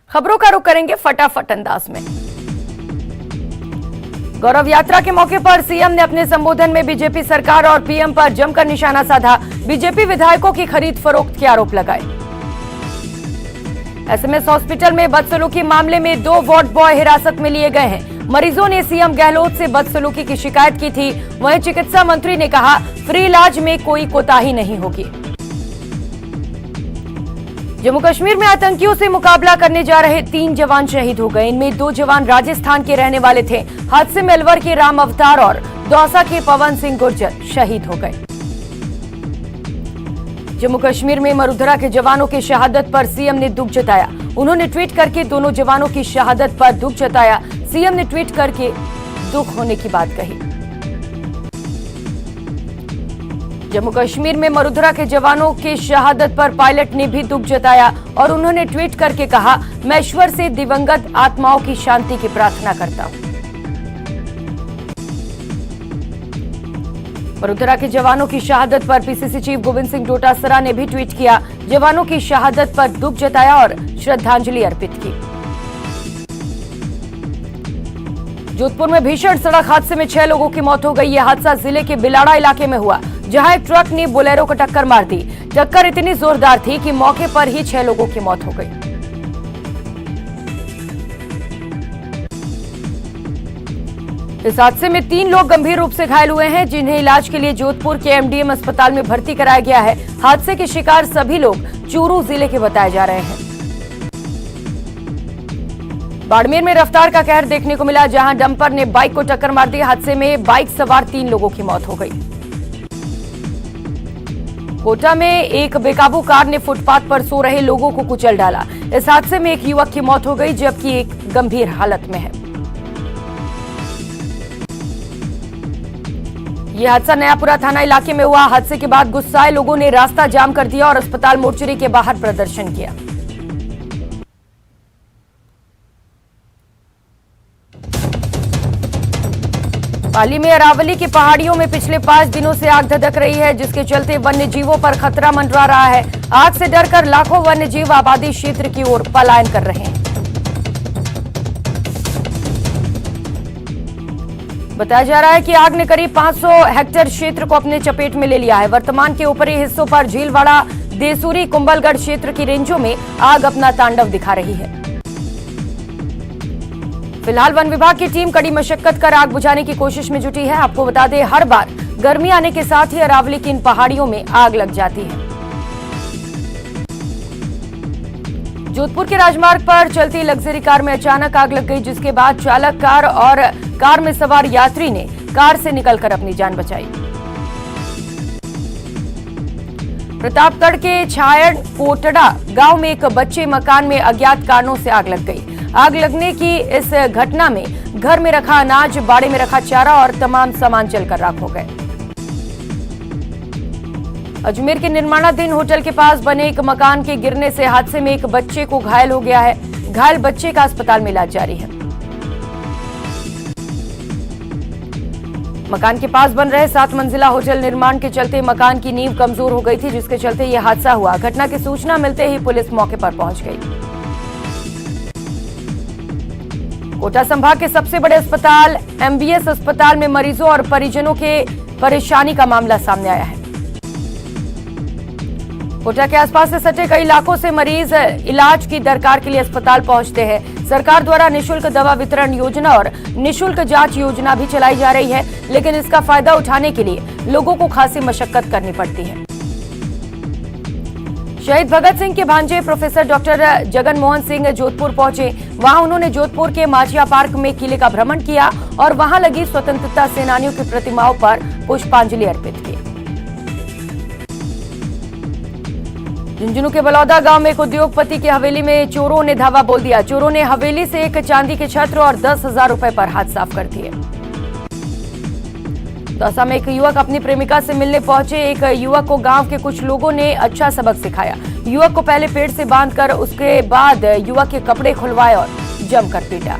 खबरों का रुख करेंगे फटाफट अंदाज में। गौरव यात्रा के मौके पर सीएम ने अपने संबोधन में बीजेपी सरकार और पीएम पर जमकर निशाना साधा। बीजेपी विधायकों की खरीद फरोख्त के आरोप लगाए। एसएमएस हॉस्पिटल में बदसलूकी मामले में 2 वार्ड बॉय हिरासत में लिए गए हैं। मरीजों ने सीएम गहलोत से बदसलूकी की शिकायत की थी। वहीं चिकित्सा मंत्री ने कहा, फ्री इलाज में कोई कोताही नहीं होगी। जम्मू कश्मीर में आतंकियों से मुकाबला करने जा रहे 3 जवान शहीद हो गए। इनमें 2 जवान राजस्थान के रहने वाले थे। हादसे में अलवर के राम अवतार और दौसा के पवन सिंह गुर्जर शहीद हो गए। जम्मू कश्मीर में मरुधरा के जवानों की शहादत पर सीएम ने दुख जताया। उन्होंने ट्वीट करके दोनों जवानों की शहादत पर दुख जताया। सीएम ने ट्वीट करके दुख होने की बात कही। जम्मू कश्मीर में मरुधरा के जवानों की शहादत पर पायलट ने भी दुख जताया और उन्होंने ट्वीट करके कहा, मैं ईश्वर से दिवंगत आत्माओं की शांति की प्रार्थना करता हूं। मरुधरा के जवानों की शहादत पर पीसीसी चीफ गोविंद सिंह डोटासरा ने भी ट्वीट किया। जवानों की शहादत पर दुख जताया और श्रद्धांजलि अर्पित की। जोधपुर में भीषण सड़क हादसे में 6 लोगों की मौत हो गई। यह हादसा जिले के बिलाड़ा इलाके में हुआ, जहां एक ट्रक ने बोलेरो को टक्कर मार दी। टक्कर इतनी जोरदार थी कि मौके पर ही 6 लोगों की मौत हो गई। इस हादसे में 3 लोग गंभीर रूप से घायल हुए हैं, जिन्हें इलाज के लिए जोधपुर के एमडीएम अस्पताल में भर्ती कराया गया है। हादसे के शिकार सभी लोग चूरू जिले के बताए जा रहे हैं। बाड़मेर में रफ्तार का कहर देखने को मिला, जहां डंपर ने बाइक को टक्कर मार दी। हादसे में बाइक सवार 3 लोगों की मौत हो गई। कोटा में एक बेकाबू कार ने फुटपाथ पर सो रहे लोगों को कुचल डाला। इस हादसे में एक युवक की मौत हो गई, जबकि एक गंभीर हालत में है। यह हादसा नयापुरा थाना इलाके में हुआ। हादसे के बाद गुस्साए लोगों ने रास्ता जाम कर दिया और अस्पताल मोर्चरी के बाहर प्रदर्शन किया। पाली में अरावली की पहाड़ियों में पिछले 5 दिनों से आग धधक रही है, जिसके चलते वन्य जीवों पर खतरा मंडरा रहा है। आग से डरकर लाखों वन्य जीव आबादी क्षेत्र की ओर पलायन कर रहे हैं। बताया जा रहा है कि आग ने करीब 500 हेक्टेयर क्षेत्र को अपने चपेट में ले लिया है। वर्तमान के ऊपरी हिस्सों पर झीलवाड़ा, देसूरी, कुंभलगढ़ क्षेत्र की रेंजों में आग अपना तांडव दिखा रही है। फिलहाल वन विभाग की टीम कड़ी मशक्कत कर आग बुझाने की कोशिश में जुटी है। आपको बता दें, हर बार गर्मी आने के साथ ही अरावली की इन पहाड़ियों में आग लग जाती है। जोधपुर के राजमार्ग पर चलती लग्जरी कार में अचानक आग लग गई, जिसके बाद चालक कार और कार में सवार यात्री ने कार से निकलकर अपनी जान बचाई। प्रतापगढ़ के छायड़ कोटड़ा गांव में एक बच्चे मकान में अज्ञात कारणों से आग लग गई। आग लगने की इस घटना में घर में रखा अनाज, बाड़े में रखा चारा और तमाम सामान जलकर राख हो गए। अजमेर के निर्माणाधीन होटल के पास बने एक मकान के गिरने से हादसे में एक बच्चे को घायल हो गया है। घायल बच्चे का अस्पताल में इलाज जारी है। मकान के पास बन रहे 7 मंजिला होटल निर्माण के चलते मकान की नींव कमजोर हो गई थी, जिसके चलते यह हादसा हुआ। घटना की सूचना मिलते ही पुलिस मौके पर पहुंच गई। कोटा संभाग के सबसे बड़े अस्पताल एमबीएस अस्पताल में मरीजों और परिजनों के परेशानी का मामला सामने आया है। कोटा के आसपास से सटे कई इलाकों से मरीज इलाज की दरकार के लिए अस्पताल पहुंचते हैं। सरकार द्वारा निःशुल्क दवा वितरण योजना और निःशुल्क जांच योजना भी चलाई जा रही है, लेकिन इसका फायदा उठाने के लिए लोगों को खासी मशक्कत करनी पड़ती है। शहीद भगत सिंह के भांजे प्रोफेसर डॉक्टर जगन मोहन सिंह जोधपुर पहुंचे। वहां उन्होंने जोधपुर के माझिया पार्क में किले का भ्रमण किया और वहां लगी स्वतंत्रता सेनानियों की प्रतिमाओं पर पुष्पांजलि अर्पित की। झुंझुनू के बलौदा गांव में एक उद्योगपति की हवेली में चोरों ने धावा बोल दिया। चोरों ने हवेली से एक चांदी के छत्र और 10,000 रुपए पर हाथ साफ कर दिए। दौसा में एक युवक अपनी प्रेमिका से मिलने पहुंचे। एक युवक को गांव के कुछ लोगों ने अच्छा सबक सिखाया। युवक को पहले पेड़ से बांधकर उसके बाद युवक के कपड़े खुलवाए और जमकर पीटा।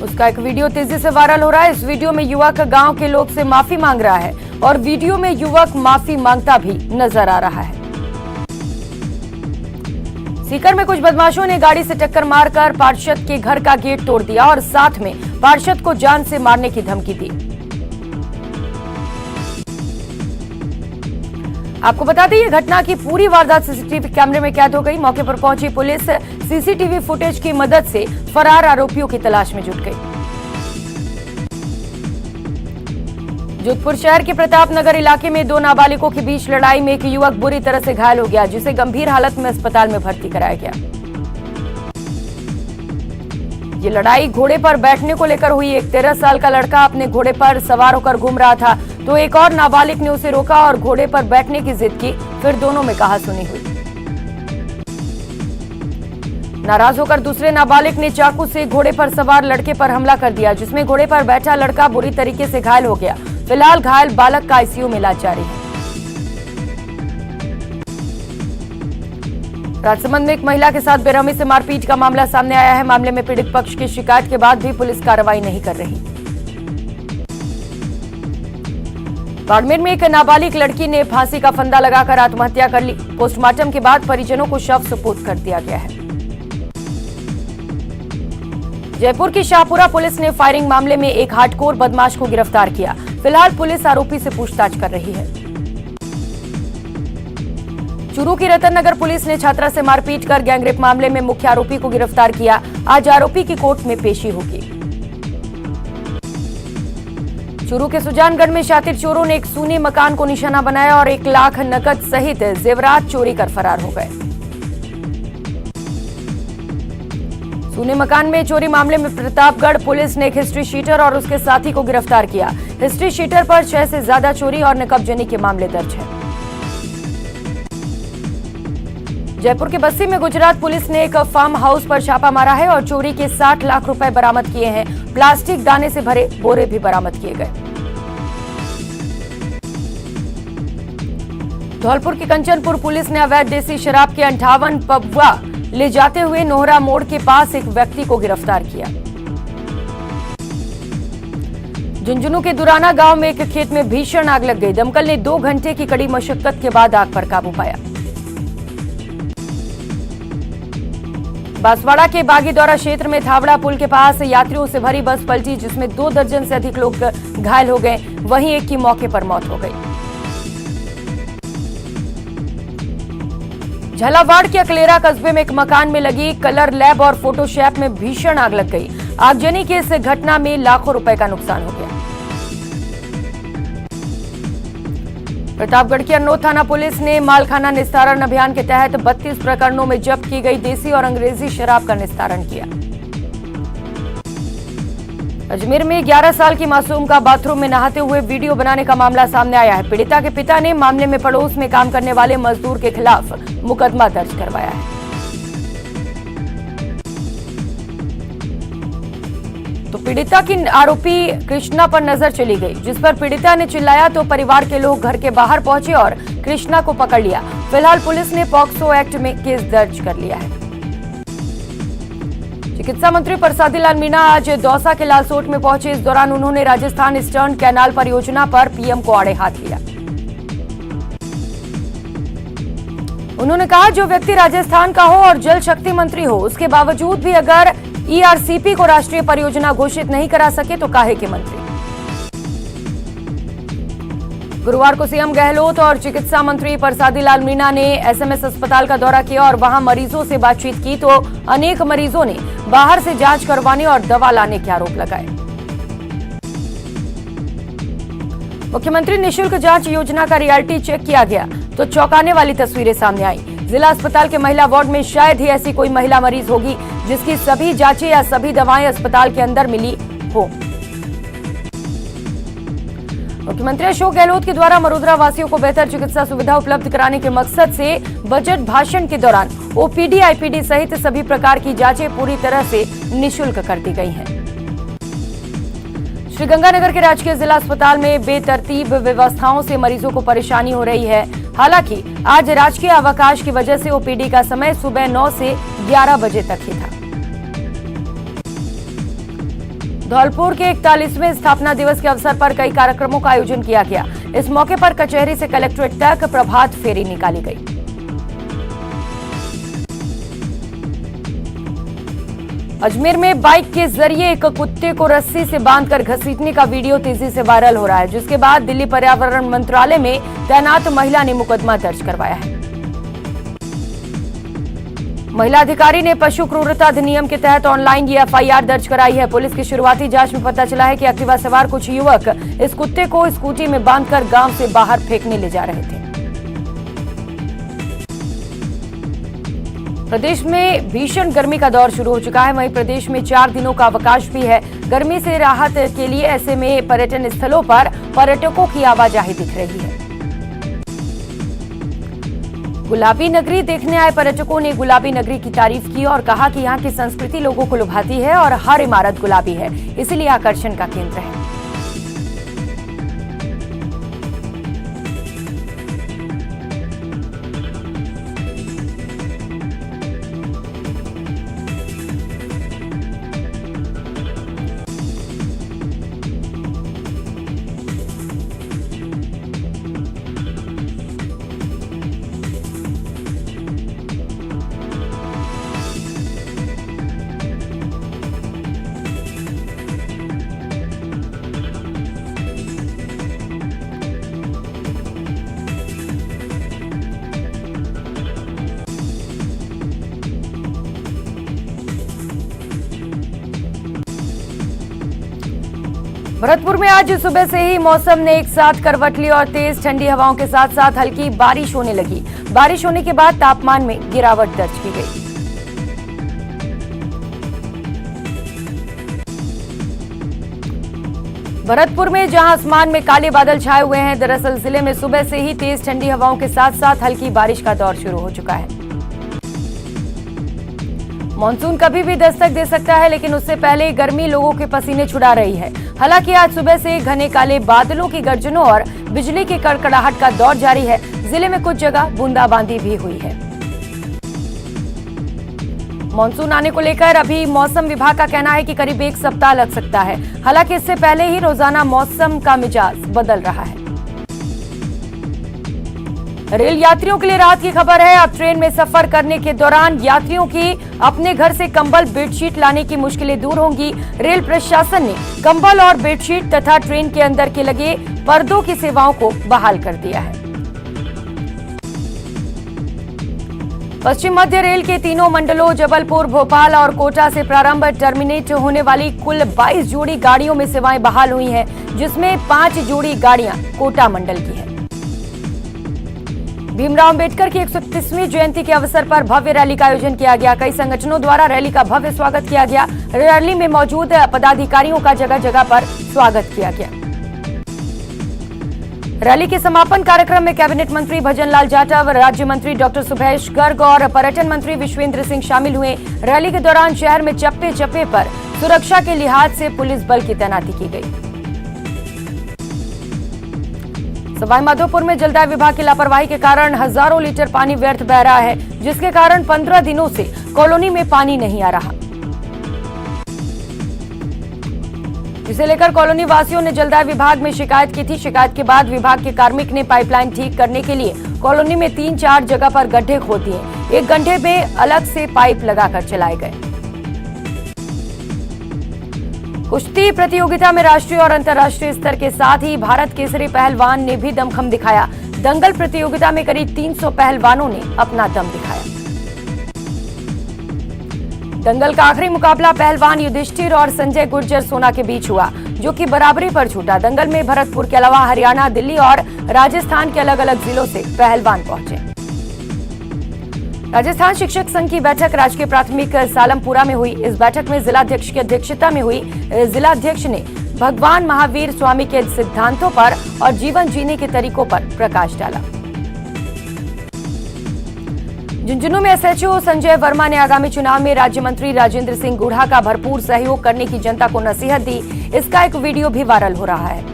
उसका एक वीडियो तेजी से वायरल हो रहा है। इस वीडियो में युवक गांव के लोग से माफी मांग रहा है और वीडियो में युवक माफी मांगता भी नजर आ रहा है। सीकर में कुछ बदमाशों ने गाड़ी से टक्कर मारकर पार्षद के घर का गेट तोड़ दिया और साथ में पार्षद को जान से मारने की धमकी दी। आपको बता दें, ये घटना की पूरी वारदात सीसीटीवी कैमरे में कैद हो गई। मौके पर पहुंची पुलिस सीसीटीवी फुटेज की मदद से फरार आरोपियों की तलाश में जुट गई। जोधपुर शहर के प्रताप नगर इलाके में दो नाबालिगों के बीच लड़ाई में एक युवक बुरी तरह से घायल हो गया, जिसे गंभीर हालत में अस्पताल में भर्ती कराया गया। ये लड़ाई घोड़े पर बैठने को लेकर हुई। एक 13 साल का लड़का अपने घोड़े पर सवार होकर घूम रहा था, तो एक और नाबालिग ने उसे रोका और घोड़े पर बैठने की जिद की। फिर दोनों में कहासुनी हुई। नाराज होकर दूसरे नाबालिग ने चाकू से घोड़े पर सवार लड़के पर हमला कर दिया, जिसमें घोड़े पर बैठा लड़का बुरी तरीके से घायल हो गया। फिलहाल घायल बालक का आईसीयू में इलाज जारी है। राजसमंद में एक महिला के साथ बेरहमी से मारपीट का मामला सामने आया है। मामले में पीड़ित पक्ष की शिकायत के बाद भी पुलिस कार्रवाई नहीं कर रही। बाड़मेर में एक नाबालिग लड़की ने फांसी का फंदा लगाकर आत्महत्या कर ली। पोस्टमार्टम के बाद परिजनों को शव सुपुर्द कर दिया गया है। जयपुर की शाहपुरा पुलिस ने फायरिंग मामले में एक हार्डकोर बदमाश को गिरफ्तार किया। फिलहाल पुलिस आरोपी से पूछताछ कर रही है। चूरू की रतन नगर पुलिस ने छात्रा से मारपीट कर गैंगरेप मामले में मुख्य आरोपी को गिरफ्तार किया। आज आरोपी की कोर्ट में पेशी होगी। चूरू के सुजानगढ़ में शातिर चोरों ने एक सूने मकान को निशाना बनाया और 1 लाख नकद सहित जेवरात चोरी कर फरार हो गए। सूने मकान में चोरी मामले में प्रतापगढ़ पुलिस ने एक हिस्ट्री शीटर और उसके साथी को गिरफ्तार किया। हिस्ट्री शीटर पर 6 से ज्यादा चोरी और नकबजनी के मामले दर्ज है। जयपुर के बस्सी में गुजरात पुलिस ने एक फार्म हाउस पर छापा मारा है और चोरी के 60 लाख रुपए बरामद किए हैं। प्लास्टिक दाने से भरे बोरे भी बरामद किए गए। धौलपुर की कंचनपुर पुलिस ने अवैध देसी शराब के 58 पबुआ ले जाते हुए नोहरा मोड़ के पास एक व्यक्ति को गिरफ्तार किया। झुंझुनू के दुराना गांव में एक खेत में भीषण आग लग गई। दमकल ने 2 घंटे की कड़ी मशक्कत के बाद आग पर काबू पाया। बांसवाड़ा के बागीदौरा क्षेत्र में थावड़ा पुल के पास यात्रियों से भरी बस पलटी, जिसमें 2 दर्जन से अधिक लोग घायल हो गए। वहीं एक की मौके पर मौत हो गई। झालावाड़ के अकलेरा कस्बे में एक मकान में लगी कलर लैब और फोटो शॉप में भीषण आग लग गई। आगजनी की इस घटना में लाखों रुपए का नुकसान हो गया। प्रतापगढ़ की अरनोद थाना पुलिस ने मालखाना निस्तारण अभियान के तहत 32 प्रकरणों में जब्त की गई देसी और अंग्रेजी शराब का निस्तारण किया। अजमेर में 11 साल की मासूम का बाथरूम में नहाते हुए वीडियो बनाने का मामला सामने आया है। पीड़िता के पिता ने मामले में पड़ोस में काम करने वाले मजदूर के खिलाफ मुकदमा दर्ज करवाया है। तो पीड़िता की आरोपी कृष्णा पर नजर चली गई, जिस पर पीड़िता ने चिल्लाया तो परिवार के लोग घर के बाहर पहुंचे और कृष्णा को पकड़ लिया। फिलहाल पुलिस ने पॉक्सो एक्ट में केस दर्ज कर लिया है। चिकित्सा मंत्री परसादी लाल मीणा आज दौसा के लालसोट में पहुंचे। इस दौरान उन्होंने राजस्थान ईस्टर्न कैनाल परियोजना पर पीएम को आड़े हाथ लिया। उन्होंने कहा, जो व्यक्ति राजस्थान का हो और जल शक्ति मंत्री हो, उसके बावजूद भी अगर ईआरसीपी को राष्ट्रीय परियोजना घोषित नहीं करा सके तो काहे के मंत्री। गुरुवार को सीएम गहलोत और चिकित्सा मंत्री परसादी लाल मीणा ने एसएमएस अस्पताल का दौरा किया और वहां मरीजों से बातचीत की तो अनेक मरीजों ने बाहर से जांच करवाने और दवा लाने के आरोप लगाए। मुख्यमंत्री निःशुल्क जांच योजना का रियलिटी चेक किया गया तो चौंकाने वाली तस्वीरें सामने आई। जिला अस्पताल के महिला वार्ड में शायद ही ऐसी कोई महिला मरीज होगी जिसकी सभी जांचें या सभी दवाएं अस्पताल के अंदर मिली हो। मुख्यमंत्री अशोक गहलोत के द्वारा मरोदरा वासियों को बेहतर चिकित्सा सुविधा उपलब्ध कराने के मकसद से बजट भाषण के दौरान ओपीडी, आईपीडी सहित सभी प्रकार की जांचें पूरी तरह से निःशुल्क कर दी गई हैं। श्रीगंगानगर के राजकीय जिला अस्पताल में बेतरतीब व्यवस्थाओं से मरीजों को परेशानी हो रही है। हालांकि आज राजकीय अवकाश की वजह से ओपीडी का समय सुबह 9 से 11 बजे तक ही था। धौलपुर के 41वें स्थापना दिवस के अवसर पर कई कार्यक्रमों का आयोजन किया गया। इस मौके पर कचहरी से कलेक्ट्रेट तक प्रभात फेरी निकाली गई। अजमेर में बाइक के जरिए एक कुत्ते को रस्सी से बांधकर घसीटने का वीडियो तेजी से वायरल हो रहा है, जिसके बाद दिल्ली पर्यावरण मंत्रालय में तैनात महिला ने मुकदमा दर्ज करवाया है। महिला अधिकारी ने पशु क्रूरता अधिनियम के तहत ऑनलाइन ये एफआईआर दर्ज कराई है। पुलिस की शुरुआती जांच में पता चला है कि एक्टिवा सवार कुछ युवक इस कुत्ते को स्कूटी में बांधकर गांव से बाहर फेंकने ले जा रहे थे। प्रदेश में भीषण गर्मी का दौर शुरू हो चुका है। वहीं प्रदेश में 4 दिनों का अवकाश भी है। गर्मी से राहत के लिए ऐसे में पर्यटन स्थलों पर पर्यटकों की आवाजाही दिख रही है। गुलाबी नगरी देखने आए पर्यटकों ने गुलाबी नगरी की तारीफ की और कहा कि यहाँ की संस्कृति लोगों को लुभाती है और हर इमारत गुलाबी है, इसीलिए आकर्षण का केंद्र है। भरतपुर में आज सुबह से ही मौसम ने एक साथ करवट ली और तेज ठंडी हवाओं के साथ साथ हल्की बारिश होने लगी। बारिश होने के बाद तापमान में गिरावट दर्ज की गई। भरतपुर में जहां आसमान में काले बादल छाए हुए हैं, दरअसल जिले में सुबह से ही तेज ठंडी हवाओं के साथ साथ हल्की बारिश का दौर शुरू हो चुका है। मॉनसून कभी भी दस्तक दे सकता है, लेकिन उससे पहले गर्मी लोगों के पसीने छुड़ा रही है। हालांकि आज सुबह से घने काले बादलों की गर्जनों और बिजली की कड़कड़ाहट का दौर जारी है। जिले में कुछ जगह बूंदाबांदी भी हुई है। मॉनसून आने को लेकर अभी मौसम विभाग का कहना है कि करीब 1 सप्ताह लग सकता है। हालांकि इससे पहले ही रोजाना मौसम का मिजाज बदल रहा है। रेल यात्रियों के लिए राहत की खबर है। अब ट्रेन में सफर करने के दौरान यात्रियों की अपने घर से कंबल, बेडशीट लाने की मुश्किलें दूर होंगी। रेल प्रशासन ने कंबल और बेडशीट तथा ट्रेन के अंदर के लगे पर्दों की सेवाओं को बहाल कर दिया है। पश्चिम मध्य रेल के तीनों मंडलों जबलपुर, भोपाल और कोटा से प्रारंभ टर्मिनेट होने वाली कुल 22 जोड़ी गाड़ियों में सेवाएं बहाल हुई हैं, जिसमें 5 जोड़ी गाड़ियां कोटा मंडल की है। भीमराव अंबेडकर की 131वीं जयंती के अवसर पर भव्य रैली का आयोजन किया गया। कई संगठनों द्वारा रैली का भव्य स्वागत किया गया। रैली में मौजूद पदाधिकारियों का जगह जगह पर स्वागत किया गया। रैली के समापन कार्यक्रम में कैबिनेट मंत्री भजन लाल जाटव, राज्य मंत्री डॉक्टर सुभाष गर्ग और पर्यटन मंत्री विश्वेंद्र सिंह शामिल हुए। रैली के दौरान शहर में चप्पे चप्पे पर सुरक्षा के लिहाज से पुलिस बल की तैनाती की गई। सवाईमाधोपुर में जलदाय विभाग की लापरवाही के कारण हजारों लीटर पानी व्यर्थ बह रहा है, जिसके कारण 15 दिनों से कॉलोनी में पानी नहीं आ रहा, जिसे लेकर कॉलोनी वासियों ने जलदाय विभाग में शिकायत की थी। शिकायत के बाद विभाग के कार्मिक ने पाइपलाइन ठीक करने के लिए कॉलोनी में 3-4 जगह पर गड्ढे खोद दिए। एक गड्ढे में अलग से पाइप लगाकर चलाए गए। कुश्ती प्रतियोगिता में राष्ट्रीय और अंतर्राष्ट्रीय स्तर के साथ ही भारत केसरी पहलवान ने भी दमखम दिखाया। दंगल प्रतियोगिता में करीब 300 पहलवानों ने अपना दम दिखाया। दंगल का आखिरी मुकाबला पहलवान युधिष्ठिर और संजय गुर्जर सोना के बीच हुआ, जो कि बराबरी पर छूटा। दंगल में भरतपुर के अलावा हरियाणा, दिल्ली और राजस्थान के अलग अलग जिलों से पहलवान पहुंचे। राजस्थान शिक्षक संघ की बैठक राजकीय प्राथमिक सालमपुरा में हुई। इस बैठक में जिलाध्यक्ष की अध्यक्षता में हुई। जिलाध्यक्ष ने भगवान महावीर स्वामी के सिद्धांतों पर और जीवन जीने के तरीकों पर प्रकाश डाला। झुंझुनू में एसएचओ संजय वर्मा ने आगामी चुनाव में राज्य मंत्री राजेंद्र सिंह गुढ़ा का भरपूर सहयोग करने की जनता को नसीहत दी। इसका एक वीडियो भी वायरल हो रहा है।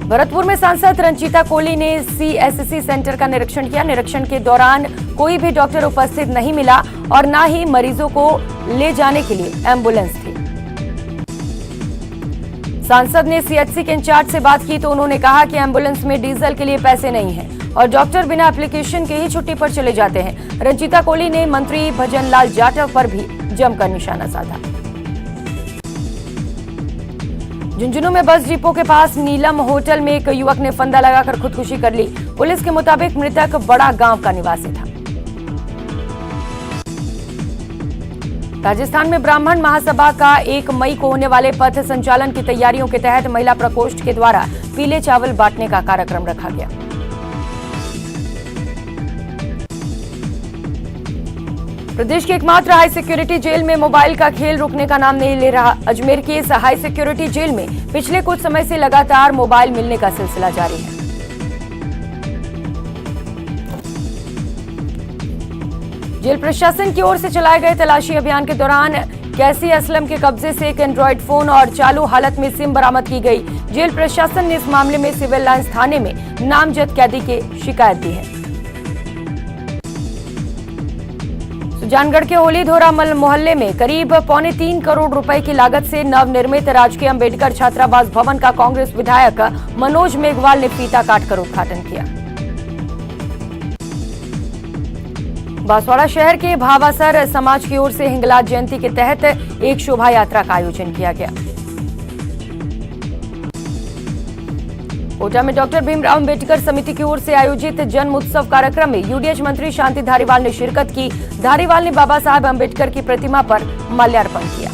भरतपुर में सांसद रंजीता कोली ने सीएससी सेंटर का निरीक्षण किया। निरीक्षण के दौरान कोई भी डॉक्टर उपस्थित नहीं मिला और न ही मरीजों को ले जाने के लिए एम्बुलेंस थी। सांसद ने सीएचसी के इंचार्ज से बात की तो उन्होंने कहा कि एम्बुलेंस में डीजल के लिए पैसे नहीं हैं। और डॉक्टर बिना एप्लीकेशन के ही छुट्टी पर चले जाते हैं। रंजीता कोहली ने मंत्री भजनलाल जाटव पर भी जमकर निशाना साधा। झुंझुनू में बस डिपो के पास नीलम होटल में एक युवक ने फंदा लगाकर खुदकुशी कर ली। पुलिस के मुताबिक मृतक बड़ा गांव का निवासी था। राजस्थान में ब्राह्मण महासभा का 1 मई को होने वाले पथ संचालन की तैयारियों के तहत महिला प्रकोष्ठ के द्वारा पीले चावल बांटने का कार्यक्रम रखा गया। प्रदेश की एकमात्र हाई सिक्योरिटी जेल में मोबाइल का खेल रुकने का नाम नहीं ले रहा। अजमेर की इस हाई सिक्योरिटी जेल में पिछले कुछ समय से लगातार मोबाइल मिलने का सिलसिला जारी है। जेल प्रशासन की ओर से चलाए गए तलाशी अभियान के दौरान कैसी असलम के कब्जे से एक एंड्रॉइड फोन और चालू हालत में सिम बरामद की गई। जेल प्रशासन ने इस मामले में सिविल लाइंस थाने में नामजद कैदी की शिकायत दी है। सुजानगढ़ के होलीधोरा मोहल्ले में करीब 3.25 करोड़ रुपए की लागत से नवनिर्मित राजकीय अंबेडकर छात्रावास भवन का कांग्रेस विधायक मनोज मेघवाल ने फीता काटकर उद्घाटन किया। बांसवाड़ा शहर के भावासर समाज की ओर से हिंगलाज जयंती के तहत एक शोभा यात्रा का आयोजन किया गया। कोटा में डॉक्टर भीमराव अंबेडकर समिति की ओर से आयोजित जन्म उत्सव कार्यक्रम में यूडीएच मंत्री शांति धारीवाल ने शिरकत की। धारीवाल ने बाबा साहब अंबेडकर की प्रतिमा पर माल्यार्पण किया।